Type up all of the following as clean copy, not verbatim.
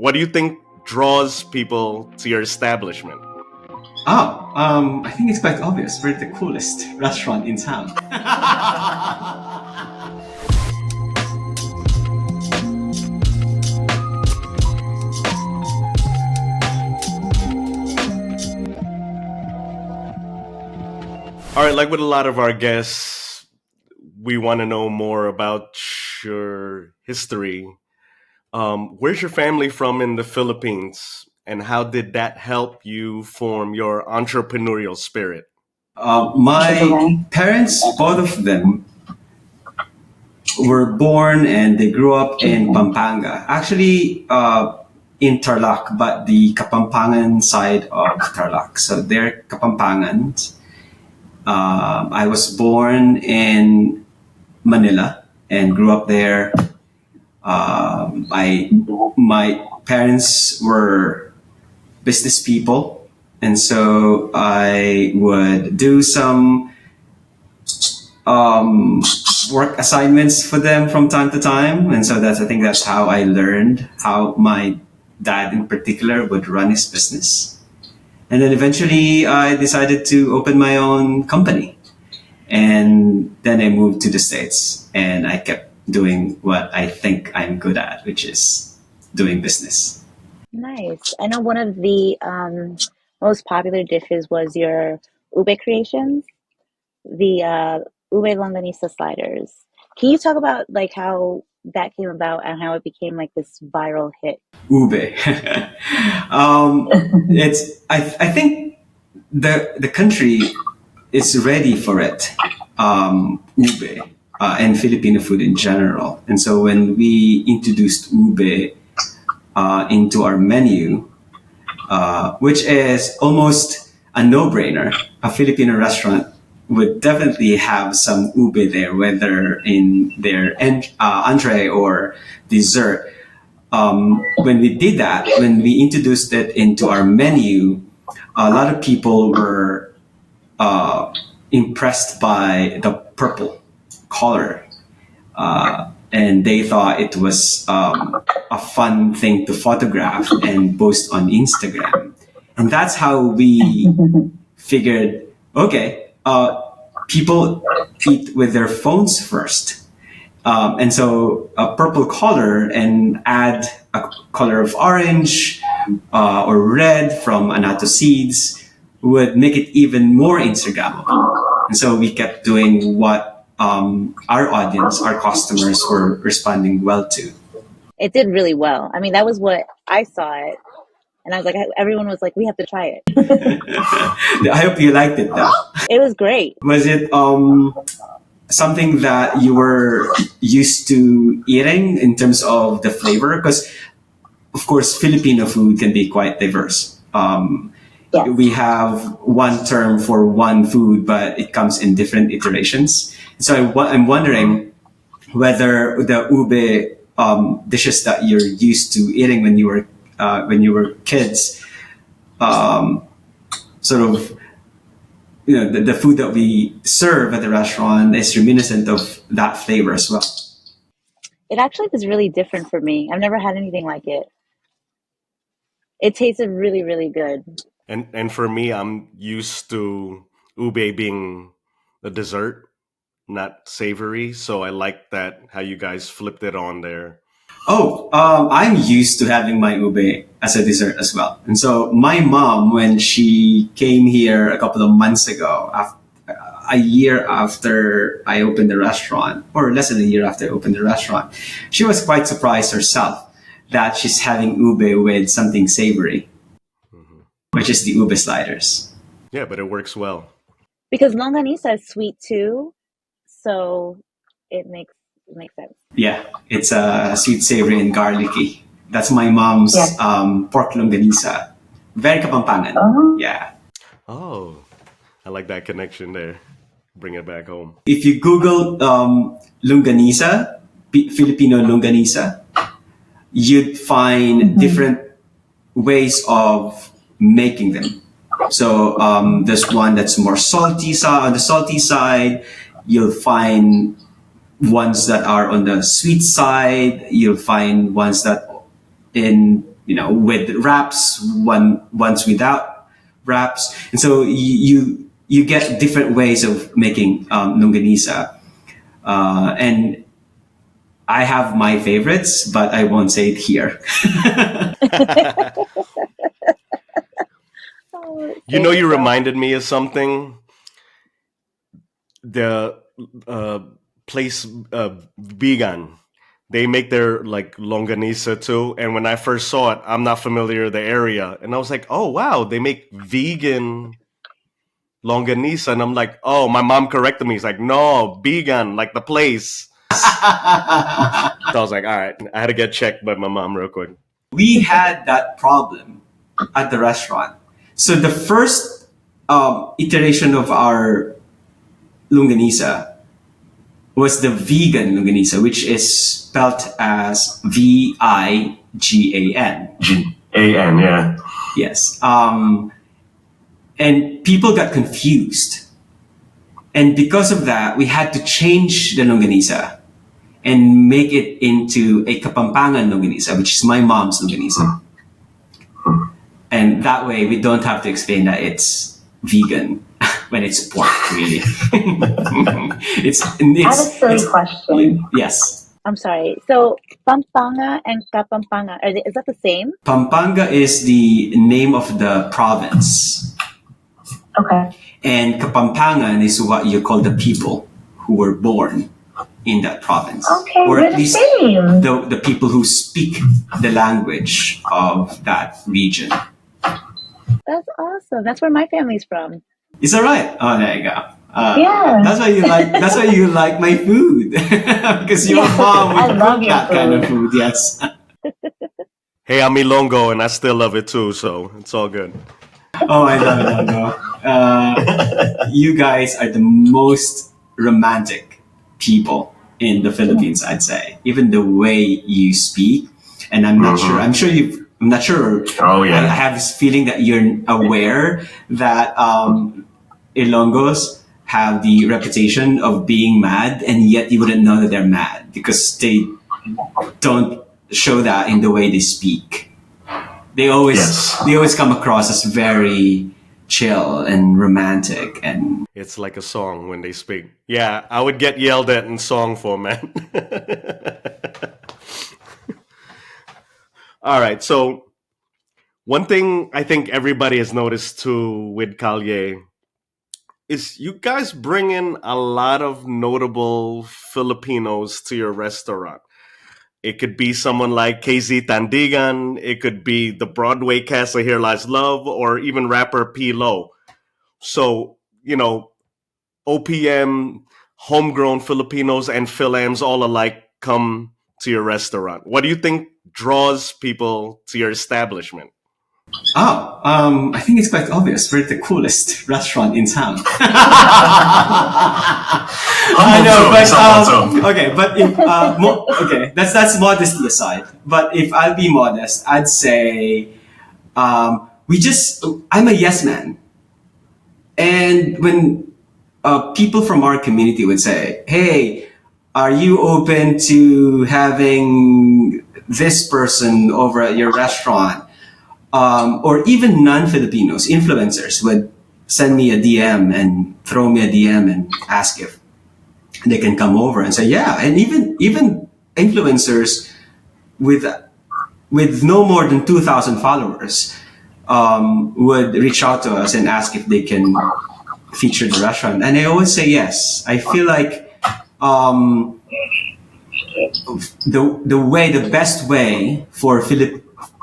What do you think draws people to your establishment? I think it's quite obvious. We're the coolest restaurant in town. All right, like with a lot of our guests, we want to know more about your history. Where's your family from in the Philippines, and how did that help you form your entrepreneurial spirit? My parents, both of them, were born and they grew up in Pampanga. Actually, in Tarlac, but the Kapampangan side of Tarlac. So they're Kapampangans. I was born in Manila and grew up there. My parents were business people, and so I would do some work assignments for them from time to time, and so I think that's how I learned how my dad in particular would run his business. And then eventually I decided to open my own company. And then I moved to the States and I kept doing what I think I'm good at, which is doing business. Nice. I know one of the most popular dishes was your ube creations, the ube longanisa sliders. Can you talk about like how that came about and how it became like this viral hit? Ube. I think the country is ready for it. Ube and Filipino food in general. And so when we introduced ube into our menu, which is almost a no-brainer, a Filipino restaurant would definitely have some ube there, whether in their entree or dessert. When we did that, when we introduced it into our menu, a lot of people were impressed by the purple color. And they thought it was a fun thing to photograph and post on Instagram. And that's how we figured, okay, people eat with their phones first. And so a purple color and add a color of orange or red from annatto seeds would make it even more Instagrammable. And so we kept doing what our audience, our customers were responding well to. It did really well. I mean, that was what I saw it. And I was like, everyone was like, we have to try it. I hope you liked it though. It was great. Was it something that you were used to eating in terms of the flavor? Because, of course, Filipino food can be quite diverse. Yes. We have one term for one food, but it comes in different iterations. So I'm wondering whether the ube dishes that you're used to eating when you were kids, sort of, the food that we serve at the restaurant is reminiscent of that flavor as well. It actually was really different for me. I've never had anything like it. It tasted really, really good. And for me, I'm used to ube being a dessert, not savory. So I like that how you guys flipped it on there. Oh, I'm used to having my ube as a dessert as well. And so my mom, when she came here a couple of months ago, a year after I opened the restaurant, or less than a year after I opened the restaurant, she was quite surprised herself that she's having ube with something savory, which is the ube sliders. Yeah, but it works well. Because longanisa is sweet too, so it makes sense. Yeah, it's sweet, savory, and garlicky. That's my mom's pork longanisa. Very Kapampangan. Yeah. Oh, I like that connection there. Bring it back home. If you Google longanisa, Filipino longanisa, you'd find different ways of making them. So there's one that's more salty. On the salty side, you'll find ones that are on the sweet side. You'll find ones that in with wraps, ones without wraps, and so you get different ways of making longanisa, and I have my favorites, but I won't say it here. Oh, You save know, you yourself. reminded me of something. The uh, place vegan. They make their like longanisa too. And when I first saw it, I'm not familiar with the area, and I was like, "Oh wow, they make vegan longanisa." And I'm like, "Oh," my mom corrected me. He's like, "No, vegan, like the place." So I was like, "All right." I had to get checked by my mom real quick. We had that problem at the restaurant. So the first iteration of our longanisa was the vegan longanisa, which is spelt as Vigan. A-N, yeah. Yes. And people got confused. And because of that, we had to change the longanisa and make it into a Kapampangan longanisa, which is my mom's longanisa. And that way, we don't have to explain that it's vegan when it's pork, really. I have a silly question. Yes. I'm sorry. So Pampanga and Kapampangan, is that the same? Pampanga is the name of the province. Okay. And Kapampangan is what you call the people who were born in that province. Okay, or we're at the least same. the people who speak the language of that region. That's awesome. That's where my family's from. Is that right? Oh, there you go. Yeah. That's why you like. That's why you like my food because your mom I would love cook your that kind of food. food. Yes. Hey, I'm Ilongo, and I still love it too, so it's all good. Oh, I love it. You guys are the most romantic people in the Philippines, I'd say. Even the way you speak, and I'm not sure. I'm sure you. I'm not sure. Oh, yeah. I have this feeling that you're aware that Ilonggos have the reputation of being mad, and yet you wouldn't know that they're mad because they don't show that in the way they speak. They always come across as very chill and romantic, and It's like a song when they speak. Yeah, I would get yelled at in song format. All right, so one thing I think everybody has noticed too with Kalye is you guys bring in a lot of notable Filipinos to your restaurant. It could be someone like KZ Tandigan, it could be the Broadway cast of Here Lies Love, or even rapper P. Lo. So, OPM, homegrown Filipinos, and Philams all alike come to your restaurant. What do you think draws people to your establishment? I think it's quite obvious. We're the coolest restaurant in town. I know, but okay, but if okay, that's modesty aside. But if I'll be modest, I'd say I'm a yes man, and when people from our community would say, "Hey, are you open to having this person over at your restaurant?" Or even non-Filipinos, influencers would send me a DM and throw me a DM and ask if they can come over and say, yeah. And even influencers with no more than 2,000 followers would reach out to us and ask if they can feature the restaurant. And I always say yes. I feel like the best way for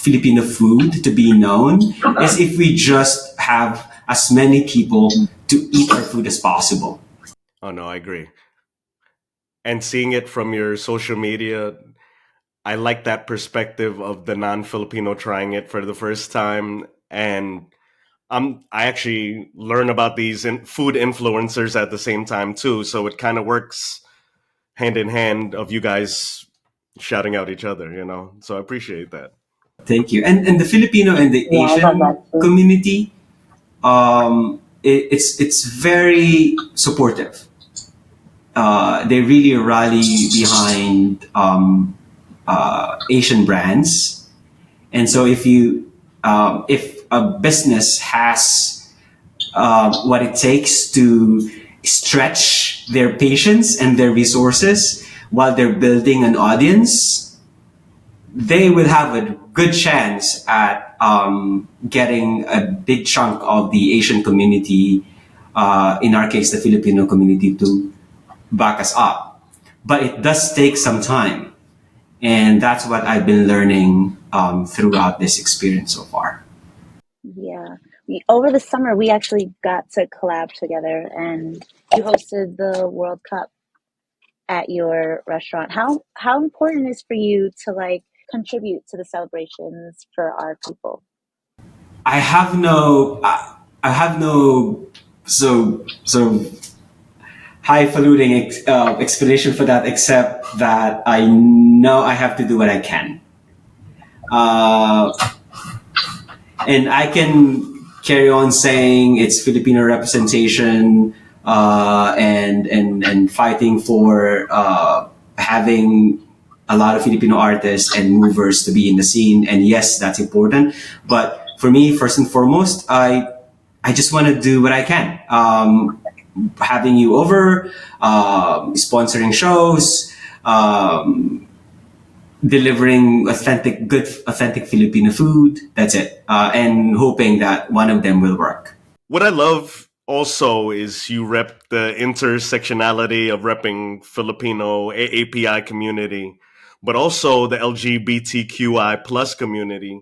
Filipino food to be known is if we just have as many people to eat our food as possible. Oh, no, I agree. And seeing it from your social media, I like that perspective of the non-Filipino trying it for the first time. And I actually learn about these food influencers at the same time too. So it kind of works hand in hand of you guys shouting out each other, So I appreciate that. Thank you. And the Filipino and the Yeah, I love Asian that too. community, it's very supportive. They really rally behind Asian brands, And so if a business has what it takes to stretch their patience and their resources while they're building an audience, they will have a good chance at getting a big chunk of the Asian community, in our case, the Filipino community, to back us up. But it does take some time. And that's what I've been learning throughout this experience so far. Yeah. Over the summer, we actually got to collab together, and you hosted the World Cup at your restaurant. How important is for you to like contribute to the celebrations for our people? I have no so highfalutin explanation for that, except that I know I have to do what I can. Uh, and I can carry on saying it's Filipino representation, and fighting for having a lot of Filipino artists and movers to be in the scene. And yes, that's important. But for me, first and foremost, I just want to do what I can. Having you over, sponsoring shows, delivering authentic Filipino food. That's it. And hoping that one of them will work. What I love also is you rep the intersectionality of repping Filipino AAPI community, but also the LGBTQI plus community,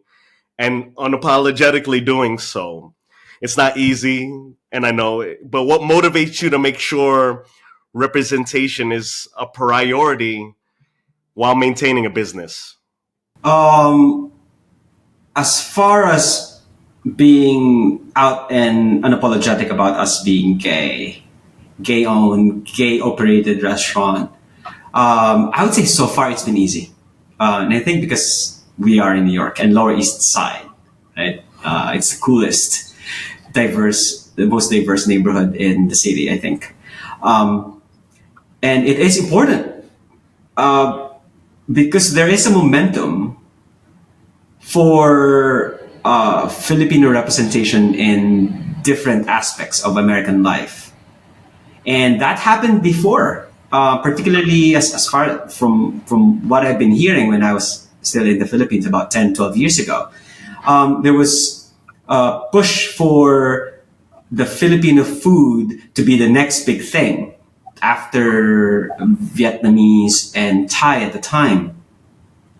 and unapologetically doing so. It's not easy, and I know it, but what motivates you to make sure representation is a priority while maintaining a business? Um, as far as being out and unapologetic about us being gay owned, gay operated restaurant, I would say so far it's been easy. And I think because we are in New York and Lower East Side, right? It's the coolest, the most diverse neighborhood in the city, I think. And it is important because there is a momentum for Filipino representation in different aspects of American life. And that happened before, particularly as far from what I've been hearing when I was still in the Philippines about 10, 12 years ago. There was a push for the Filipino food to be the next big thing after Vietnamese and Thai at the time.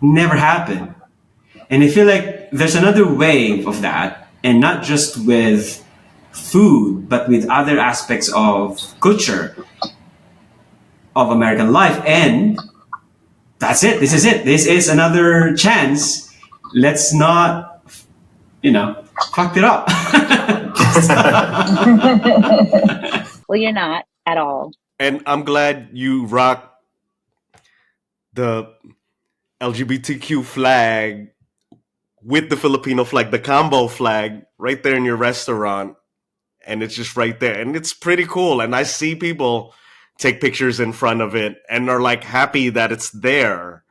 Never happened. And I feel like there's another wave of that, and not just with food, but with other aspects of culture of American life. And that's it. This is it. This is another chance. Let's not, fuck it up. Well, you're not at all. And I'm glad you rock the LGBTQ flag with the Filipino flag, the combo flag, right there in your restaurant. And it's just right there. And it's pretty cool. And I see people take pictures in front of it and are like happy that it's there.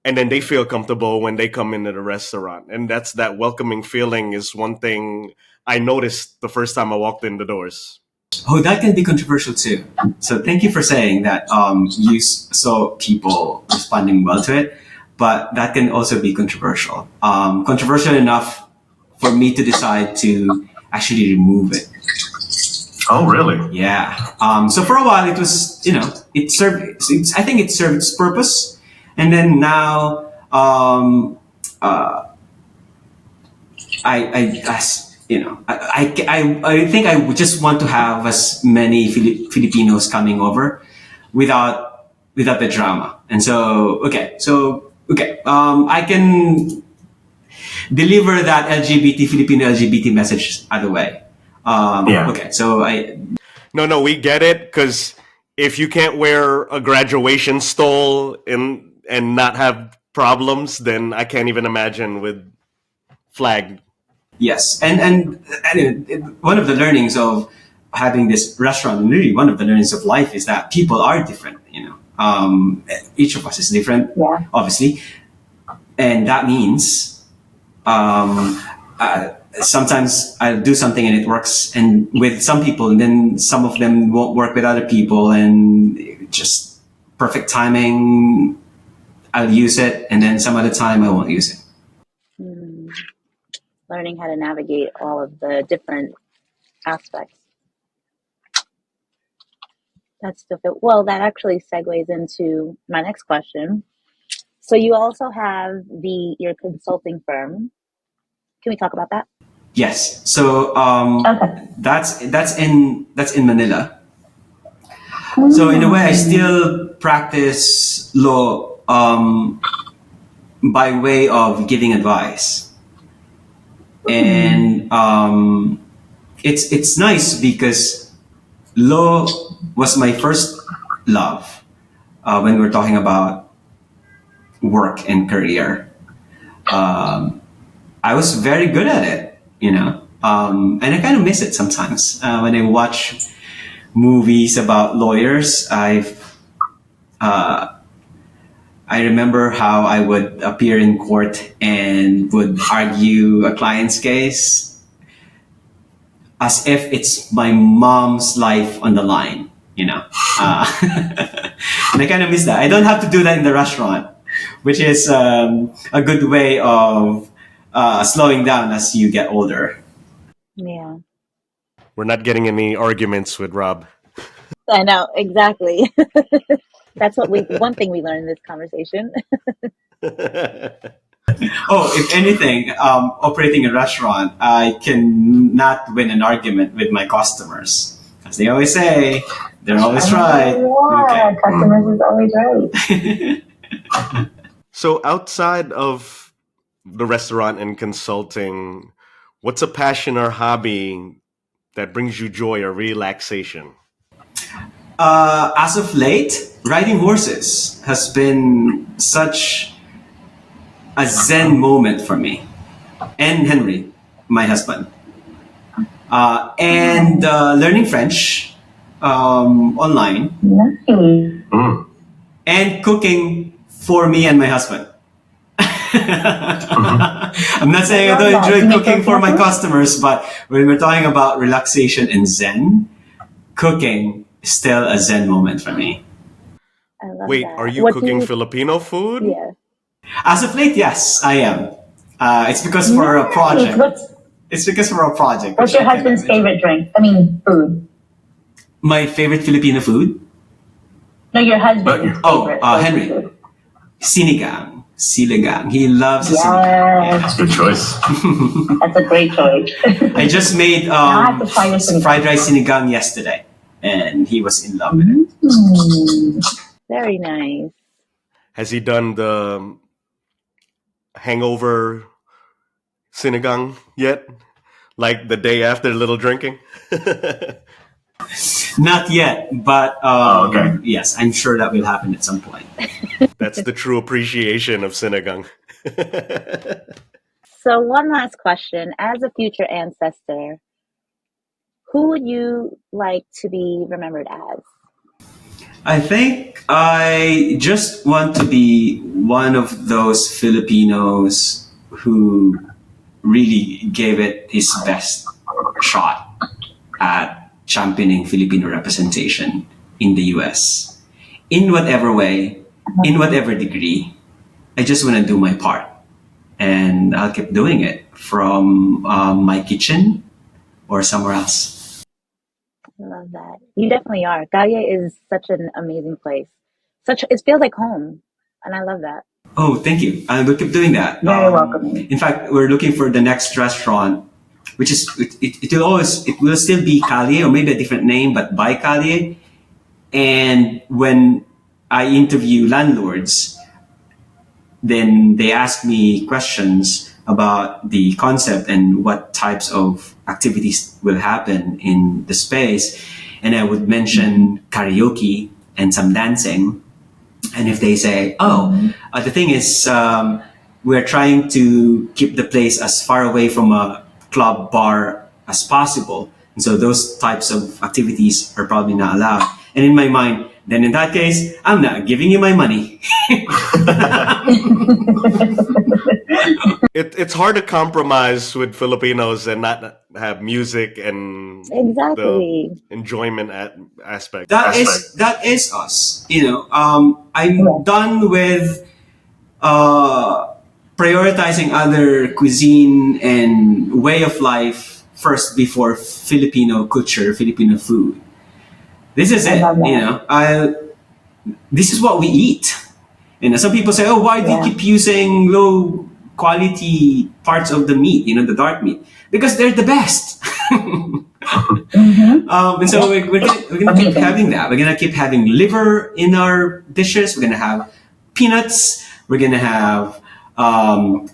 And then they feel comfortable when they come into the restaurant. And that welcoming feeling is one thing I noticed the first time I walked in the doors. Oh, that can be controversial too. So thank you for saying that you saw people responding well to it, but that can also be controversial. Controversial enough for me to decide to actually remove it. Oh, really? Yeah. So for a while it was, I think it served its purpose. And then now, I think I would just want to have as many Filipinos coming over without the drama. And so, okay. I can deliver that Filipino LGBT message either way. Yeah. Okay. So No, we get it, because if you can't wear a graduation stole and not have problems, then I can't even imagine with flag. Yes, and one of the learnings of having this restaurant, and really one of the learnings of life, is that people are different. Each of us is different, Yeah. obviously, and that means Um, Sometimes I'll do something and it works, and with some people, and then some of them won't work with other people, and just perfect timing. I'll use it, and then some other time I won't use it. Mm, learning how to navigate all of the different aspects. That's difficult. Well, that actually segues into my next question. So you also have your consulting firm. Can we talk about that? Yes. So Okay. that's in Manila. So in a way, I still practice law by way of giving advice, and it's nice because law was my first love when we're talking about work and career. I was very good at it, and I kind of miss it sometimes when I watch movies about lawyers. I remember how I would appear in court and would argue a client's case as if it's my mom's life on the line. And I kind of miss that. I don't have to do that in the restaurant, which is a good way of slowing down as you get older. Yeah, We're not getting any arguments with Rob. I know exactly. That's one thing we learned in this conversation. Oh, if anything, operating a restaurant, I cannot win an argument with my customers. As they always say, they're always right. Yeah, customers is always right. So, outside of the restaurant and consulting, what's a passion or hobby that brings you joy or relaxation? As of late, riding horses has been such a zen moment for me and Henry, my husband. And learning French online Nice. and cooking for me and my husband. I'm not saying I don't enjoy cooking for my customers, but when we're talking about relaxation and zen, cooking is still a zen moment for me. I love Wait, that. are you What do cooking you? Filipino food? Yeah. As of late, yes, I am. It's because for a project. It's because for a project. What's your husband's favorite drink? Food. My favorite Filipino food? No, your husband's favorite. Henry. Food. Sinigang. Siligang. He loves sinigang. Yes, Good choice. that's a great choice. I just made I have to try your sinigang. fried rice sinigang yesterday, and he was in love with it. Very nice. Has he done the hangover sinigang yet? Like the day after a little drinking? Not yet, but okay. yes, I'm sure that will happen at some point. That's the true appreciation of sinigang. So one last question. As a future ancestor, who would you like to be remembered as? I think I just want to be one of those Filipinos who really gave it his best shot at championing Filipino representation in the US. In whatever way, in whatever degree, I just want to do my part. And I'll keep doing it from my kitchen or somewhere else. I love that. You definitely are. Kalye is such an amazing place. It feels like home, and I love that. Oh, thank you. I will keep doing that. Very welcoming. In fact, we're looking for the next restaurant, which is it will still be Kalye or maybe a different name, but by Kalye. And when I interview landlords, then they ask me questions about the concept and what types of activities will happen in the space. And I would mention karaoke and some dancing. And if they say, the thing is, we're trying to keep the place as far away from a club bar as possible. And so those types of activities are probably not allowed. And in my mind, then in that case, I'm not giving you my money. It's hard to compromise with Filipinos and not have music and the Exactly. enjoyment aspect. That is us. I'm Yeah. done with prioritizing other cuisine and way of life first before Filipino culture, Filipino food. This is I it. love that. This is what we eat. Some people say, "Oh, why do you Yeah. keep using low quality parts of the meat? The dark meat, because they're the best." Mm-hmm. And so we're gonna keep Amazing. having that. We're gonna keep having liver in our dishes. We're gonna have peanuts. We're gonna have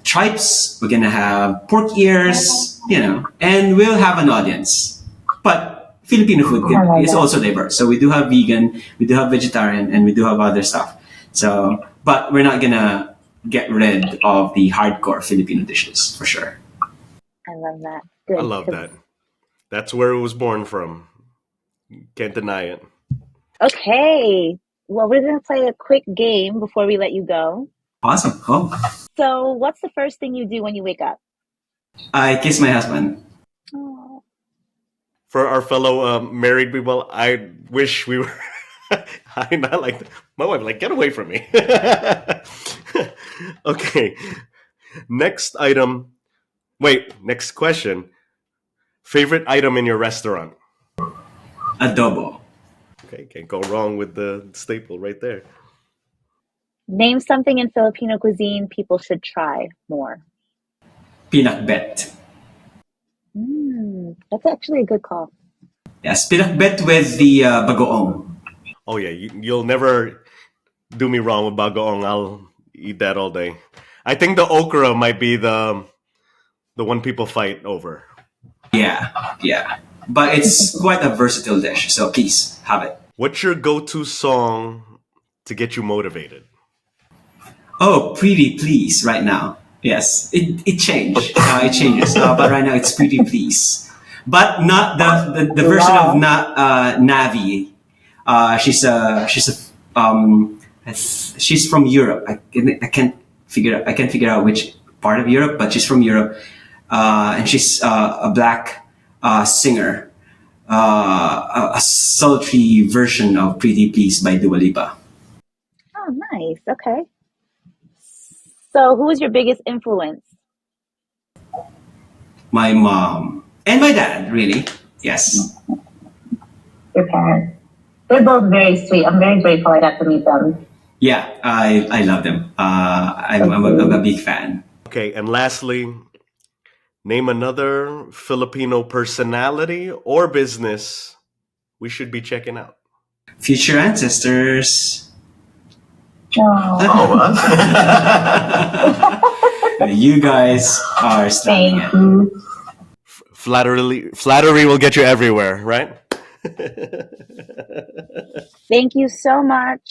tripes. We're gonna have pork ears. And we'll have an audience. But Filipino food I love is that. also diverse. So we do have vegan, we do have vegetarian, and we do have other stuff. So, but we're not gonna get rid of the hardcore Filipino dishes for sure. I love that. I Good. love 'cause- that. That's where it was born from. Can't deny it. Okay. Well, we're going to play a quick game before we let you go. Awesome. Cool. So, what's the first thing you do when you wake up? I kiss my husband. Oh, For our fellow married people, I wish we were. I'm not like my wife. Like, get away from me. Okay. Next item. Wait. Next question. Favorite item in your restaurant? Adobo. Okay, can't go wrong with the staple right there. name something in Filipino cuisine people should try more. Pinakbet. That's actually a good call. Yes, pinakbet with the bagoong. Oh yeah, you'll never do me wrong with bagoong. I'll eat that all day. I think the okra might be the one people fight over. Yeah. But it's quite a versatile dish, so please have it. What's your go-to song to get you motivated? Oh, Pretty Please right now. Yes, it changed. It changes. But right now it's Pretty Please. But not the version of Navi. She's from Europe. I can't figure out which part of Europe, but she's from Europe, and she's a black singer. A sultry version of Pretty Please by Dua Lipa. Oh, nice. Okay. So, who was your biggest influence? My mom and my dad, really. Yes. Your parents. They're both very sweet. I'm very grateful I got to meet them. Yeah, I love them. I'm a big fan. Okay, and lastly, name another Filipino personality or business we should be checking out. Future ancestors. Oh, You guys are stunning. thank you. Flattery will get you everywhere, right? Thank you so much.